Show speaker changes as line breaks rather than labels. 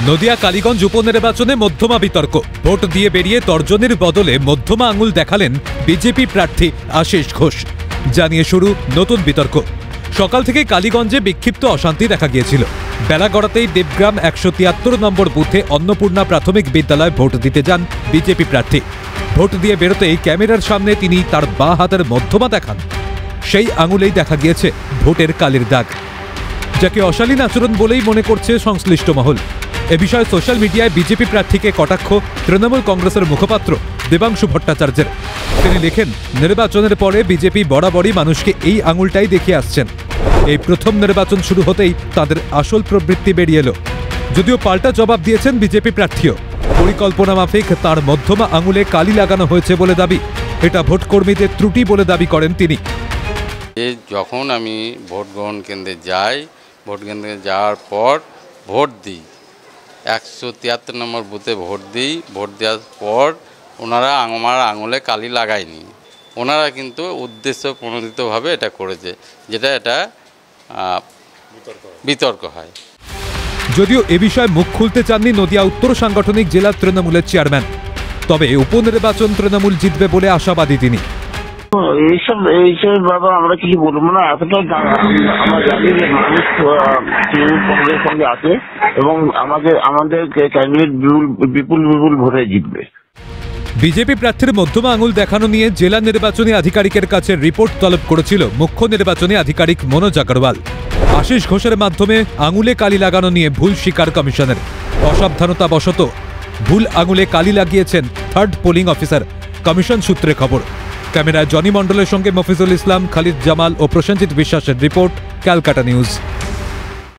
নদিয়া কালীগঞ্জ উপনির্বাচনে মধ্যমা বিতর্ক। ভোট দিয়ে বেরিয়ে তর্জনের বদলে মধ্যমা আঙুল দেখালেন বিজেপি প্রার্থী আশিস ঘোষ। জানিয়ে শুরু নতুন বিতর্ক। সকাল থেকে কালীগঞ্জে বিক্ষিপ্ত অশান্তি দেখা গিয়েছিল। বেলা গড়াতেই দেবগ্রাম ১৭৩ নম্বর বুথে অন্নপূর্ণা প্রাথমিক বিদ্যালয়ে ভোট দিতে যান বিজেপি প্রার্থী। ভোট দিয়ে বেরোতেই ক্যামেরার সামনে তিনি তার বাঁ হাতের মধ্যমা দেখান। সেই আঙুলেই দেখা গিয়েছে ভোটের কালির দাগ, যাকে অশালীন আচরণ বলেই মনে করছে সংশ্লিষ্ট মহল। এ বিষয়ে সোশ্যাল মিডিয়ায় বিজেপি প্রার্থীকে কটাক্ষ তৃণমূল কংগ্রেসের মুখপাত্র দেবাংশু ভট্টাচার্যের। তিনি লেখেন, নির্বাচনের পরে বিজেপি বরাবরই মানুষকে এই আঙুলটাই দেখিয়ে আসছেন। এই প্রথম নির্বাচন শুরু হতেই তাদের আসল প্রবৃত্তি বেরিয়ে এলো। যদিও পাল্টা জবাব দিয়েছেন বিজেপি প্রার্থীও। পরিকল্পনা মাফিক তার মধ্যমা আঙুলে কালি লাগানো হয়েছে বলে দাবি। এটা ভোট কর্মীদের ত্রুটি বলে দাবি করেন তিনি।
যখন আমি ভোট গ্রহণ কেন্দ্রে যাই, ভোট কেন্দ্রে যাওয়ার পর ভোট দিই, ১৭৩ নম্বর বুথে ভোট দিই। ভোট দেওয়ার পর ওনারা আমার আঙুলে কালি লাগায়নি। ওনারা কিন্তু উদ্দেশ্য প্রণোদিতভাবে এটা করেছে, যেটা এটা বিতর্ক হয়।
যদিও এ বিষয়ে মুখ খুলতে চাননি নদিয়া উত্তর সাংগঠনিক জেলা তৃণমূলের চেয়ারম্যান। তবে উপনির্বাচন তৃণমূল জিতবে বলে আশাবাদী তিনি।
এইসব বাবা আমরা কিছু বলবো না। এতটা আমরা জানি যে মানুষ তৃণমূল কংগ্রেসের সঙ্গে আছে এবং আমাদের ক্যান্ডিডেট বিপুল ভোটে জিতবে।
বিজেপি প্রার্থীর মধ্যমা আঙুল দেখানো নিয়ে জেলা নির্বাচনী আধিকারিকের কাছে রিপোর্ট তলব করেছিল মুখ্য নির্বাচনী আধিকারিক মনোজ আগরওয়াল। আশিস ঘোষের মাধ্যমে আঙুলে কালি লাগানো নিয়ে ভুল স্বীকার কমিশনের। অসাবধানতাবশত ভুল আঙুলে কালি লাগিয়েছেন থার্ড পোলিং অফিসার, কমিশন সূত্রে খবর। ক্যামেরায় জনি মণ্ডলের সঙ্গে মফিজুল ইসলাম, খালিদ জামাল ও প্রসেনজিৎ বিশ্বাসের রিপোর্ট, ক্যালকাটা নিউজ।